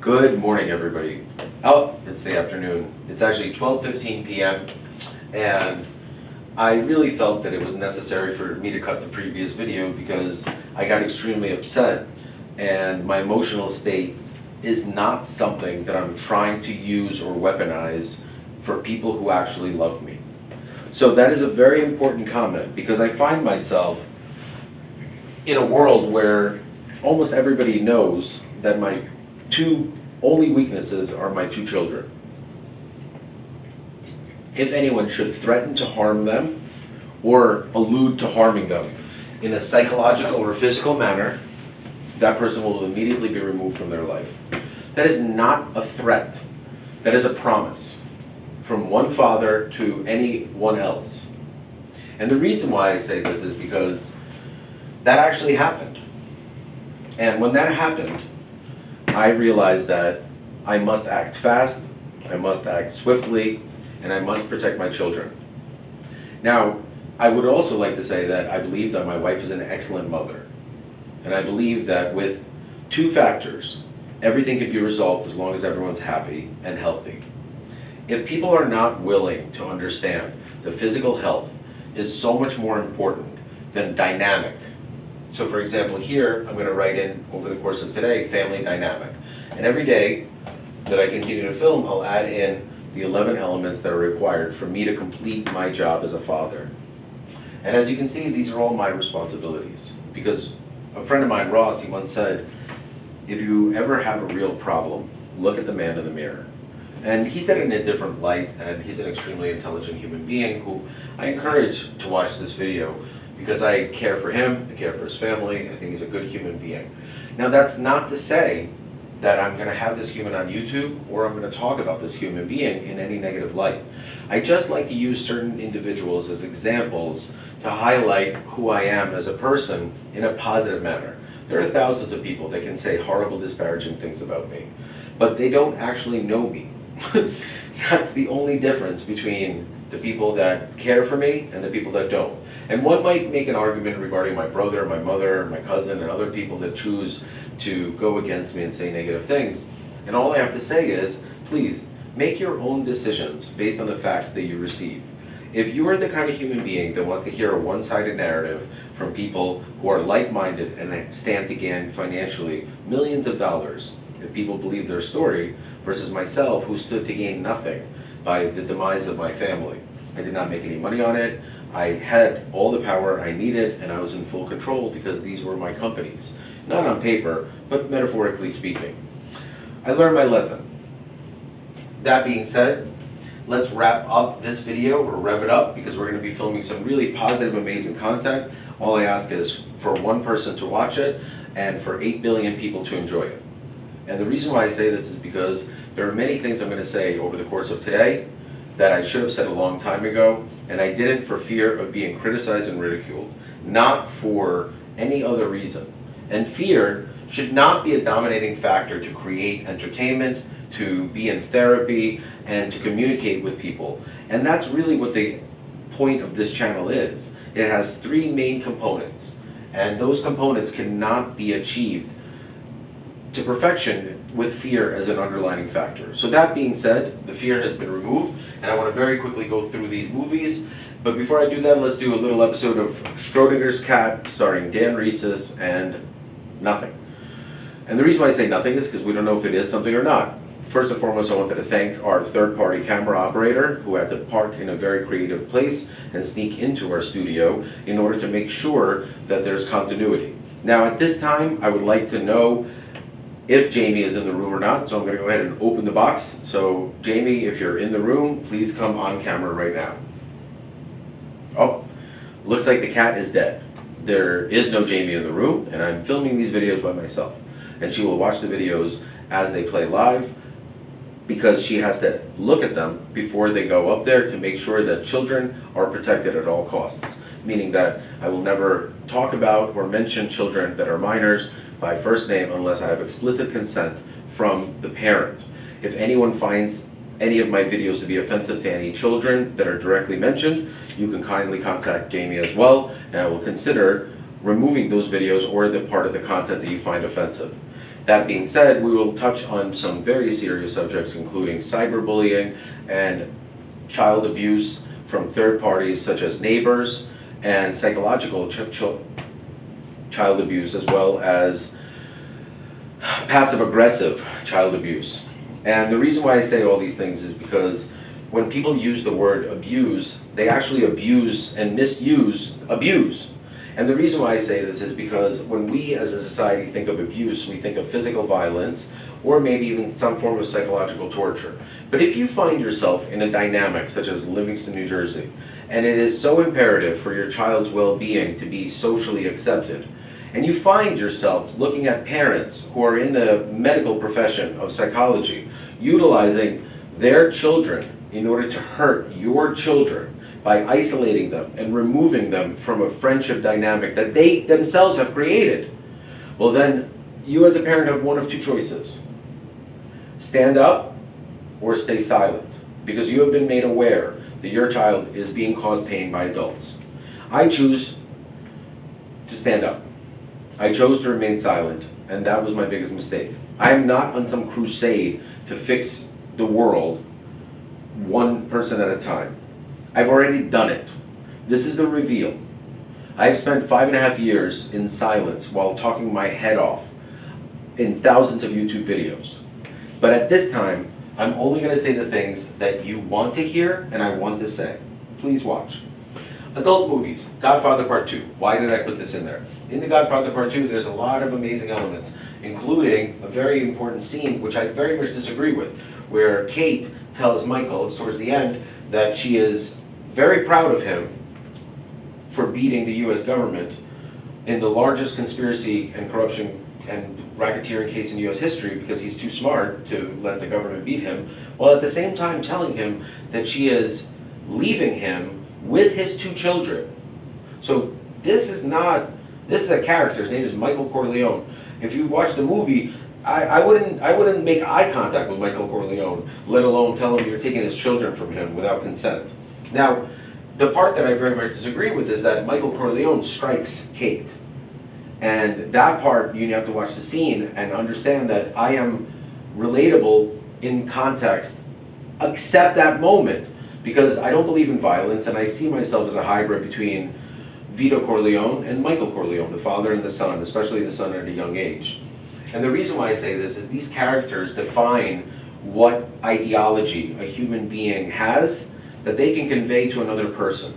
Good morning, everybody. Oh, it's the afternoon. It's actually 12:15 p.m. and I really felt that it was necessary for me to cut the previous video because I got extremely upset, and my emotional state is not something that I'm trying to use or weaponize for people who actually love me. So that is a very important comment because I find myself in a world where almost everybody knows that my two only weaknesses are my two children. If anyone should threaten to harm them or allude to harming them in a psychological or physical manner, that person will immediately be removed from their life. That is not a threat. That is a promise from one father to anyone else. And the reason why I say this is because that actually happened. And when that happened, I realized that I must act fast, I must act swiftly, and I must protect my children. Now, I would also like to say that I believe that my wife is an excellent mother. And I believe that with two factors, everything can be resolved as long as everyone's happy and healthy. If people are not willing to understand that physical health is so much more important than dynamic. So for example, here, I'm going to write in over the course of today, family dynamic. And every day that I continue to film, I'll add in the 11 elements that are required for me to complete my job as a father. And as you can see, these are all my responsibilities. Because a friend of mine, Ross, he once said, if you ever have a real problem, look at the man in the mirror. And he said it in a different light, and he's an extremely intelligent human being who I encourage to watch this video because I care for him, I care for his family, I think he's a good human being. Now that's not to say that I'm going to have this human on YouTube or I'm going to talk about this human being in any negative light. I just like to use certain individuals as examples to highlight who I am as a person in a positive manner. There are thousands of people that can say horrible, disparaging things about me, but they don't actually know me. That's the only difference between the people that care for me and the people that don't. And one might make an argument regarding my brother, my mother, my cousin, and other people that choose to go against me and say negative things. And all I have to say is, please, make your own decisions based on the facts that you receive. If you are the kind of human being that wants to hear a one-sided narrative from people who are like-minded and stand to gain financially millions of dollars, if people believe their story, versus myself who stood to gain nothing by the demise of my family. I did not make any money on it. I had all the power I needed and I was in full control because these were my companies. Not on paper, but metaphorically speaking. I learned my lesson. That being said, let's wrap up this video or rev it up because we're going to be filming some really positive, amazing content. All I ask is for one person to watch it and for 8 billion people to enjoy it. And the reason why I say this is because there are many things I'm going to say over the course of today that I should have said a long time ago, and I didn't for fear of being criticized and ridiculed, not for any other reason. And fear should not be a dominating factor to create entertainment, to be in therapy, and to communicate with people. And that's really what the point of this channel is. It has three main components, and those components cannot be achieved to perfection with fear as an underlining factor. So that being said, the fear has been removed, and I want to very quickly go through these movies. But before I do that, let's do a little episode of Schrodinger's Cat starring Dan Rhesus and Nothing. And the reason why I say nothing is because we don't know if it is something or not. First and foremost, I wanted to thank our third-party camera operator who had to park in a very creative place and sneak into our studio in order to make sure that there's continuity. Now at this time, I would like to know if Jamie is in the room or not, so I'm going to go ahead and open the box. So Jamie, if you're in the room, please come on camera right now. Oh, looks like the cat is dead. There is no Jamie in the room, and I'm filming these videos by myself. And she will watch the videos as they play live because she has to look at them before they go up there to make sure that children are protected at all costs. Meaning that I will never talk about or mention children that are minors by first name unless I have explicit consent from the parent. If anyone finds any of my videos to be offensive to any children that are directly mentioned, you can kindly contact Jamie as well, and I will consider removing those videos or the part of the content that you find offensive. That being said, we will touch on some very serious subjects, including cyberbullying and child abuse from third parties such as neighbors, and psychological child abuse, as well as passive-aggressive child abuse. And the reason why I say all these things is because when people use the word abuse, they actually abuse and misuse abuse. And the reason why I say this is because when we as a society think of abuse, we think of physical violence or maybe even some form of psychological torture. But if you find yourself in a dynamic such as Livingston, New Jersey, and it is so imperative for your child's well-being to be socially accepted, and you find yourself looking at parents who are in the medical profession of psychology, utilizing their children in order to hurt your children by isolating them and removing them from a friendship dynamic that they themselves have created, well then, you as a parent have one of two choices. Stand up or stay silent, because you have been made aware that your child is being caused pain by adults. I choose to stand up. I chose to remain silent, and that was my biggest mistake. I am not on some crusade to fix the world one person at a time. I've already done it. This is the reveal. I've spent 5.5 years in silence while talking my head off in thousands of YouTube videos. But at this time, I'm only going to say the things that you want to hear and I want to say. Please watch. Adult movies, Godfather Part 2. Why did I put this in there? In The Godfather Part 2, there's a lot of amazing elements, including a very important scene, which I very much disagree with, where Kate tells Michael, towards the end, that she is very proud of him for beating the US government in the largest conspiracy and corruption and racketeering case in US history, because he's too smart to let the government beat him, while at the same time telling him that she is leaving him with his 2 children. So this is a character, his name is Michael Corleone. If you watch the movie, I wouldn't make eye contact with Michael Corleone, let alone tell him you're taking his children from him without consent. Now, the part that I very much disagree with is that Michael Corleone strikes Kate. And that part, you have to watch the scene and understand that I am relatable in context, except that moment, because I don't believe in violence, and I see myself as a hybrid between Vito Corleone and Michael Corleone, the father and the son, especially the son at a young age. And the reason why I say this is these characters define what ideology a human being has that they can convey to another person.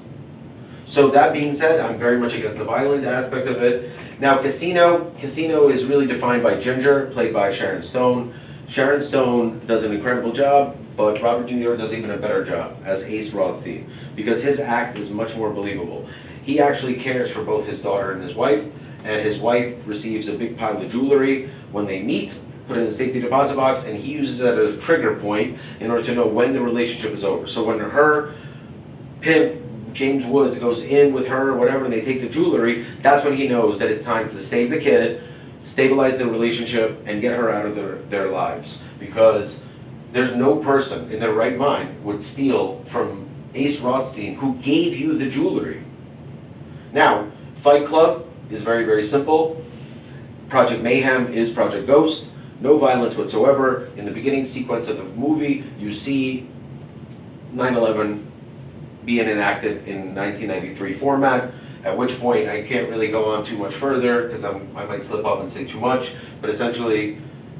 So that being said, I'm very much against the violent aspect of it. Now, Casino is really defined by Ginger, played by Sharon Stone. Sharon Stone does an incredible job, but Robert De Niro does even a better job as Ace Rothstein, because his act is much more believable. He actually cares for both his daughter and his wife receives a big pile of jewelry when they meet, put it in the safety deposit box, and he uses it as a trigger point in order to know when the relationship is over. So when her pimp, James Woods, goes in with her or whatever, and they take the jewelry, that's when he knows that it's time to save the kid, stabilize the relationship, and get her out of their lives. Because there's no person in their right mind would steal from Ace Rothstein, who gave you the jewelry. Now, Fight Club is very, very simple. Project Mayhem is Project Ghost. No violence whatsoever. In the beginning sequence of the movie, you see 9/11 being enacted in 1993 format, at which point I can't really go on too much further because I might slip up and say too much, but essentially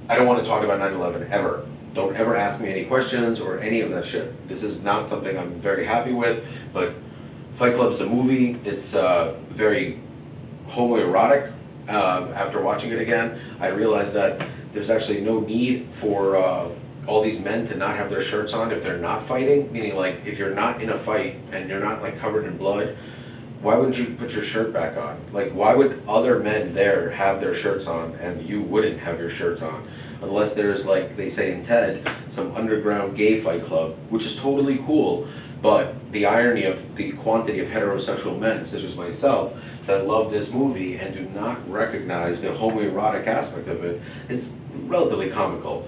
I don't want to talk about 9/11 ever. Don't ever ask me any questions or any of that shit. This is not something I'm very happy with, but Fight Club is a movie. It's very homoerotic. After watching it again, I realized that there's actually no need for all these men to not have their shirts on if they're not fighting, meaning like if you're not in a fight and you're not like covered in blood, why wouldn't you put your shirt back on? Like, why would other men there have their shirts on and you wouldn't have your shirt on? Unless there's, like they say in TED, some underground gay fight club, which is totally cool, but the irony of the quantity of heterosexual men, such as myself, that love this movie and do not recognize the homoerotic aspect of it is relatively comical.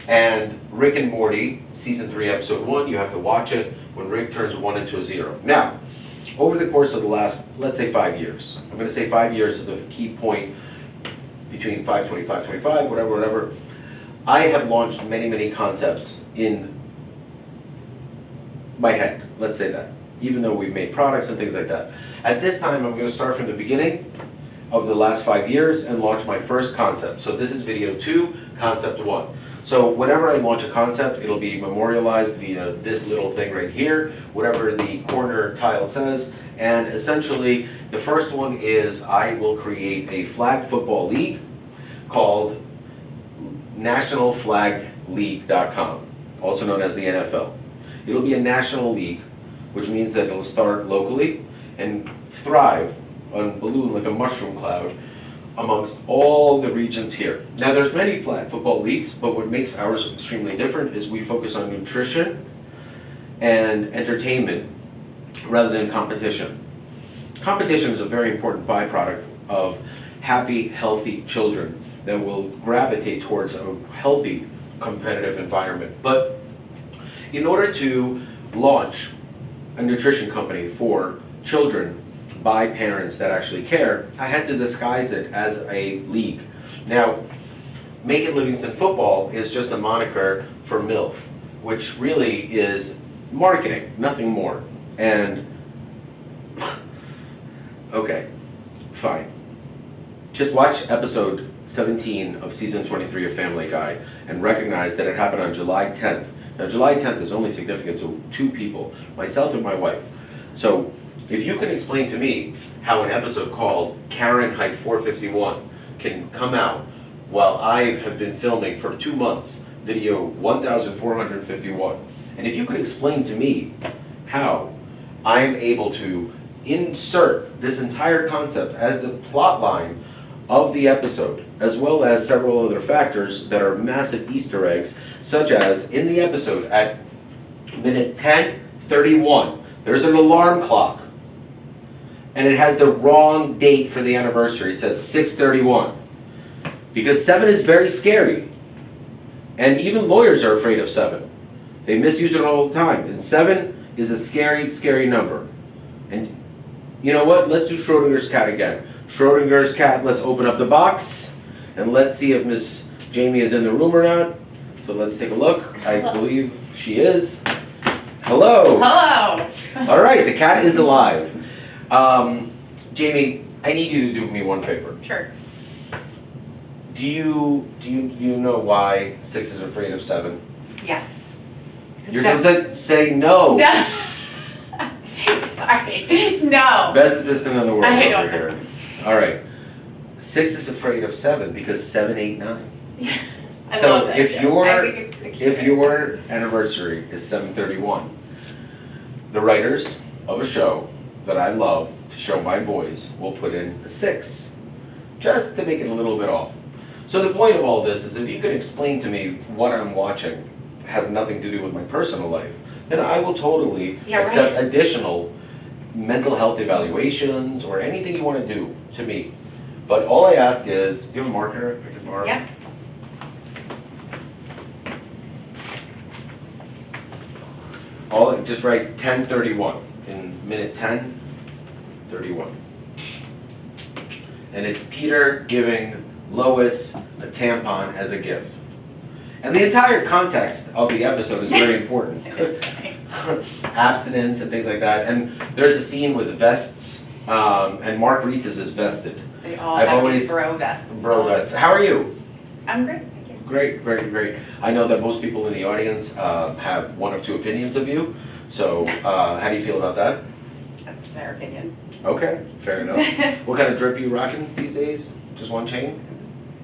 And Rick and Morty, season 3, episode 1, you have to watch it when Rick turns 1 into a 0. Now, over the course of the last, let's say 5 years, I'm going to say 5 years is the key point. between 520, 525, whatever. I have launched many concepts in my head, let's say that, even though we've made products and things like that. At this time, I'm going to start from the beginning of the last 5 years and launch my first concept. So this is video 2, concept 1. So whenever I launch a concept, it'll be memorialized via this little thing right here, whatever the corner tile says. And essentially, the first one is I will create a flag football league called nationalflagleague.com, also known as the NFL. It'll be a national league, which means that it'll start locally and thrive on balloon like a mushroom cloud amongst all the regions here. Now there's many flag football leagues, but what makes ours extremely different is we focus on nutrition and entertainment rather than competition. Competition is a very important byproduct of happy, healthy children that will gravitate towards a healthy, competitive environment. But in order to launch a nutrition company for children by parents that actually care, I had to disguise it as a league. Now, Make It Livingston Football is just a moniker for MILF, which really is marketing, nothing more. And, okay, fine. Just watch episode 17 of season 23 of Family Guy and recognize that it happened on July 10th. Now, July 10th is only significant to 2 people, myself and my wife. So, if you can explain to me how an episode called Karen Height 451 can come out while I have been filming for 2 months, video 1451, and if you could explain to me how I'm able to insert this entire concept as the plot line of the episode, as well as several other factors that are massive Easter eggs, such as in the episode at minute 10:31, there's an alarm clock. And it has the wrong date for the anniversary. It says 6/31. Because 7 is very scary. And even lawyers are afraid of 7. They misuse it all the time. And 7 is a scary, scary number. And you know what? Let's do Schrodinger's cat again. Schrodinger's cat, let's open up the box. And let's see if Miss Jamie is in the room or not. So let's take a look. I believe she is. Hello. Hello. All right, the cat is alive. Jamie, I need you to do me one favor. Sure. Do you know why 6 is afraid of 7? Yes. You're supposed to say no. No. Sorry. No. Best assistant in the world I over don't here. All right. 6 is afraid of 7 because 7, 8, 9. I So love that if joke. your I think it's the if cutest. your anniversary is 7/31, the writers of a show that I love to show my boys will put in a 6, just to make it a little bit off. So the point of all this is if you can explain to me what I'm watching has nothing to do with my personal life, then I will totally accept additional mental health evaluations or anything you want to do to me. But all I ask is, do you have a marker I can borrow? Yeah. Just write 10:31 in minute 10:31. And it's Peter giving Lois a tampon as a gift. And the entire context of the episode is very important. It is funny. Abstinence and things like that. And there's a scene with vests, and Mark Reetz's is vested. They all I've have always- these bro vests. Bro vests. How are you? I'm great, thank you. Great, great, great. I know that most people in the audience have one of two opinions of you. So how do you feel about that? That's their opinion. Okay, fair enough. What kind of drip are you rocking these days? Just one chain?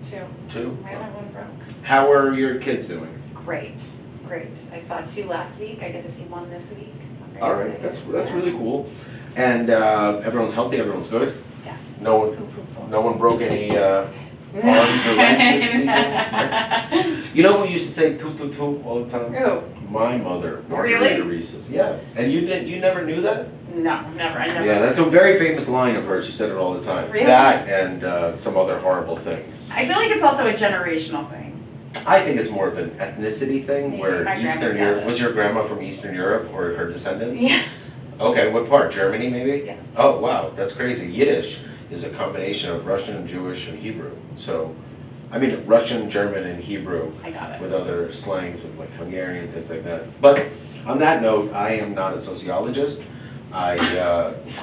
2. Two? My other one broke. How are your kids doing? Great, great. I saw 2 last week. I get to see 1 this week. I'm very All right, excited. that's really cool. And everyone's healthy, everyone's good? Yes. No one- Poo, poo, poo. No one broke any arms or legs this season? Right? You know who used to say toot toot toot all the time? Who? My mother, Really? Margarita Reese's. Yeah, and you never knew that? No, never. I never. Yeah, that's a very famous line of hers. She said it all the time. Really? That and some other horrible things. I feel like it's also a generational thing. I think it's more of an ethnicity thing Maybe where my grandma Eastern said Europe, it. was your grandma from Eastern Europe or her descendants? Yeah. Okay, what part? Germany maybe? Yes. Oh, wow, that's crazy. Yiddish is a combination of Russian, Jewish, and Hebrew. So, I mean, Russian, German, and Hebrew I got it. with other slangs of like Hungarian, things like that. But on that note, I am not a sociologist. I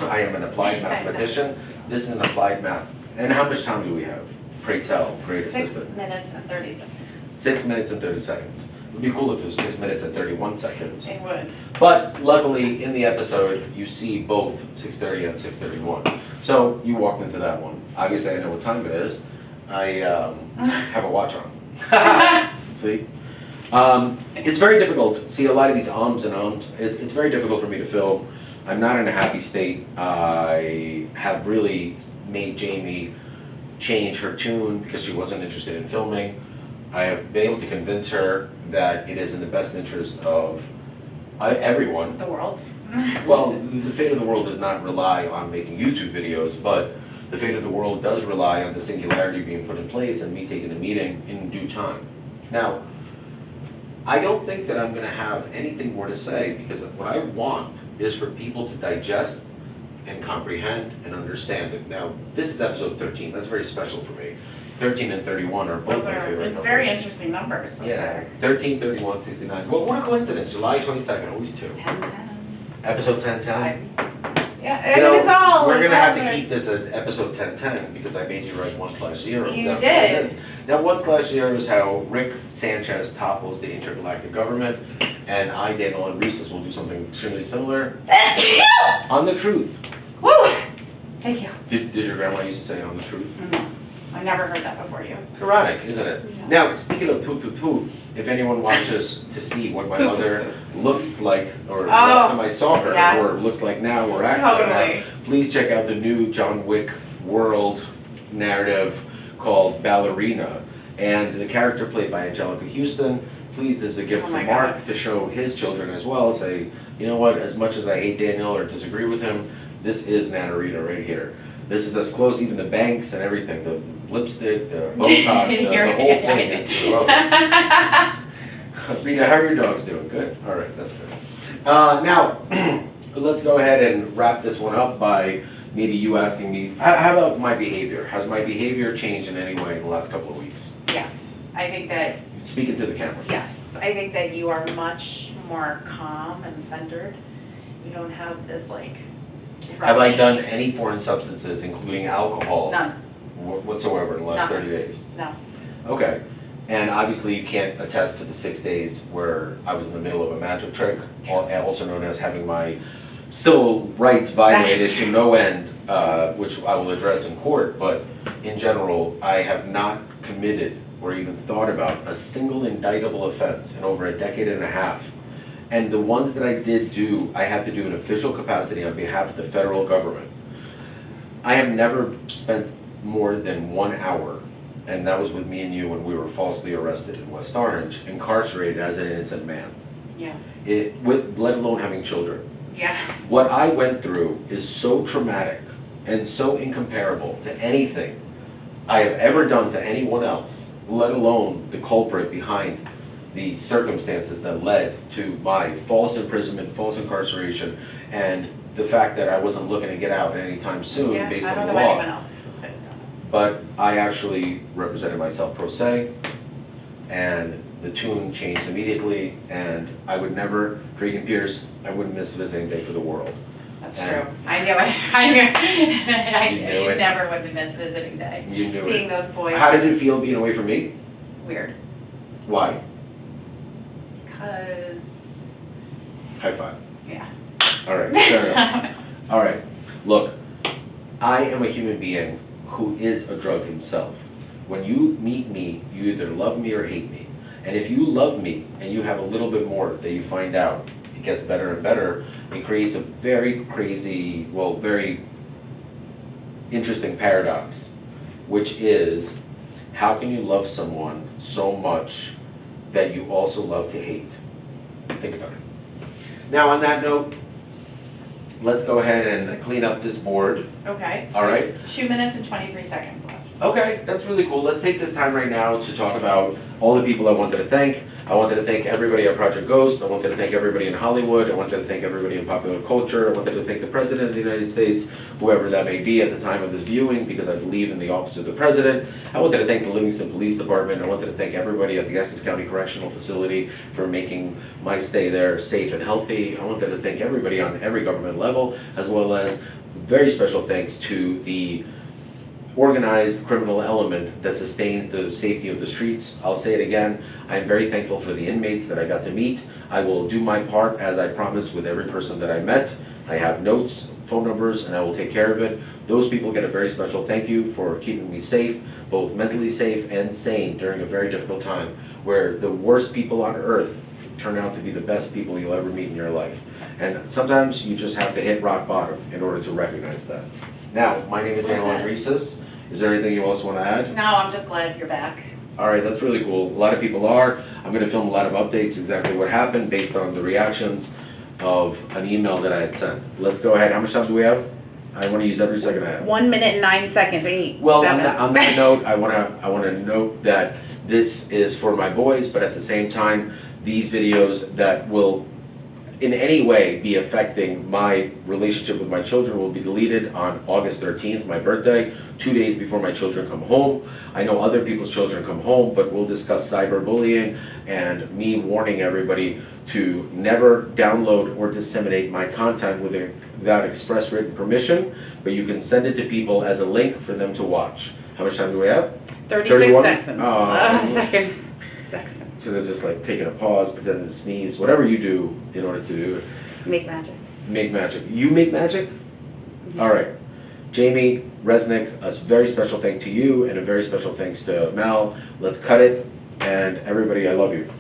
am an applied mathematician. This is an applied math. And how much time do we have? Pray tell, great 6 assistant. minutes and 30 seconds. 6 minutes and 30 seconds. It would be cool if it was 6 minutes and 31 seconds. It would. But luckily, in the episode, you see both 6:30 and 6:31. So you walked into that one. Obviously, I know what time it is. I have a watch on. See? It's very difficult. See, a lot of these ums and ums, it's very difficult for me to film. I'm not in a happy state. I have really made Jamie change her tune because she wasn't interested in filming. I have been able to convince her that it is in the best interest of everyone. The world. Well, the fate of the world does not rely on making YouTube videos, but the fate of the world does rely on the singularity being put in place and me taking a meeting in due time. Now, I don't think that I'm going to have anything more to say because what I want is for people to digest and comprehend and understand it. Now, this is episode 13. That's very special for me. 13 and 31 are both Those my are favorite numbers. very interesting numbers. Those Yeah, are 13, 31, 69. Well, what a coincidence. July 22nd, always two. 10, 10. Episode 1010. Yeah, You I know, mean, it's all. we're it's gonna all have to good. keep this as episode 1010 because I made you write 1/0. You That's did. what it is. Now, 1/0 is how Rick Sanchez topples the intergalactic government, and I, Daniel, and Reese's will do something extremely similar. On the truth. Woo! Thank you. Did your grandma used to say on the truth? No, I never heard that before you. Ironic, isn't it? Yeah. Now, speaking of toot, if anyone watches to see what my Poop, mother poop, looked like, or Oh, last time I saw her, yes. or looks like now, or acts like Totally. now, please check out the new John Wick world narrative called Ballerina. And the character played by Angelica Houston. Please, this is a gift Oh from my Mark God. to show his children as well. Say, you know what, as much as I hate Daniel or disagree with him, this is Nanarita right here. This is as close, even the banks and everything, the lipstick, the Botox, the whole thing is Rita, how are your dogs doing? Good? All right, that's good. Now, let's go ahead and wrap this one up by maybe you asking me, how about my behavior? Has my behavior changed in any way in the last couple of weeks? Yes, I think that, Speaking to the camera. yes, I think that you are much more calm and centered. You don't have this like Have I rush. done any foreign substances, including alcohol, None, whatsoever in the last None. 30 days? no. Okay. And obviously you can't attest to the 6 days where I was in the middle of a magic trick, also known as having my civil rights violated That's to true. no end, which I will address in court, but in general, I have not committed or even thought about a single indictable offense in over a decade and a half. And the ones that I did do, I had to do in official capacity on behalf of the federal government. I have never spent more than 1 hour, and that was with me and you when we were falsely arrested in West Orange, incarcerated as an innocent man, Yeah, let alone having children. yeah. What I went through is so traumatic and so incomparable to anything I have ever done to anyone else, let alone the culprit behind the circumstances that led to my false imprisonment, false incarceration, and the fact that I wasn't looking to get out anytime soon Yeah, based I on don't the know law. anyone else who could have done But I actually represented myself pro se, and the tune changed immediately, and I would never, Drake Pierce, I wouldn't miss visiting day for the world. it. That's And- true. I knew it. I knew. You knew I it. never would miss visiting day. You knew Seeing it. those boys. How did it feel being away from me? Weird. Why? Because, High five. yeah. All right, fair enough. All right, look, I am a human being who is a drug himself. When you meet me, you either love me or hate me. And if you love me and you have a little bit more that you find out, it gets better and better, it creates a very crazy, well, very interesting paradox, which is, how can you love someone so much that you also love to hate? Think about it. Now, on that note, let's go ahead and clean up this board, Okay. all right? 2 minutes and 23 seconds left. Okay, that's really cool. Let's take this time right now to talk about all the people I wanted to thank. I wanted to thank everybody at Project Ghost. I wanted to thank everybody in Hollywood. I wanted to thank everybody in popular culture. I wanted to thank the President of the United States, whoever that may be at the time of this viewing, because I believe in the office of the President. I wanted to thank the Livingston Police Department. I wanted to thank everybody at the Essex County Correctional Facility for making my stay there safe and healthy. I wanted to thank everybody on every government level, as well as very special thanks to the organized criminal element that sustains the safety of the streets. I'll say it again, I'm very thankful for the inmates that I got to meet. I will do my part as I promised with every person that I met. I have notes, phone numbers, and I will take care of it. Those people get a very special thank you for keeping me safe, both mentally safe and sane during a very difficult time, where the worst people on earth turn out to be the best people you'll ever meet in your life. And sometimes you just have to hit rock bottom in order to recognize that. Now, my name is Daniel Andreses. Is there anything you also want to add? No, I'm just glad you're back. All right, that's really cool. A lot of people are. I'm going to film a lot of updates, exactly what happened based on the reactions of an email that I had sent. Let's go ahead. How much time do we have? I want to use every second I have. 1 minute and 9 seconds, 8. Well, 7. on that note, I want to note that this is for my boys, but at the same time, these videos that will in any way be affecting my relationship with my children will be deleted on August 13th, my birthday, 2 days before my children come home. I know other people's children come home, but we'll discuss cyberbullying and me warning everybody to never download or disseminate my content without express written permission, but you can send it to people as a link for them to watch. How much time do we have? 36 31? seconds. Seconds. Should have just like taken a pause, pretend to sneeze, whatever you do in order to do it. Make magic. Make magic. You make magic? Mm-hmm. All right. Jamie Resnick, a very special thank to you and a very special thanks to Mel. Let's cut it. And everybody, I love you.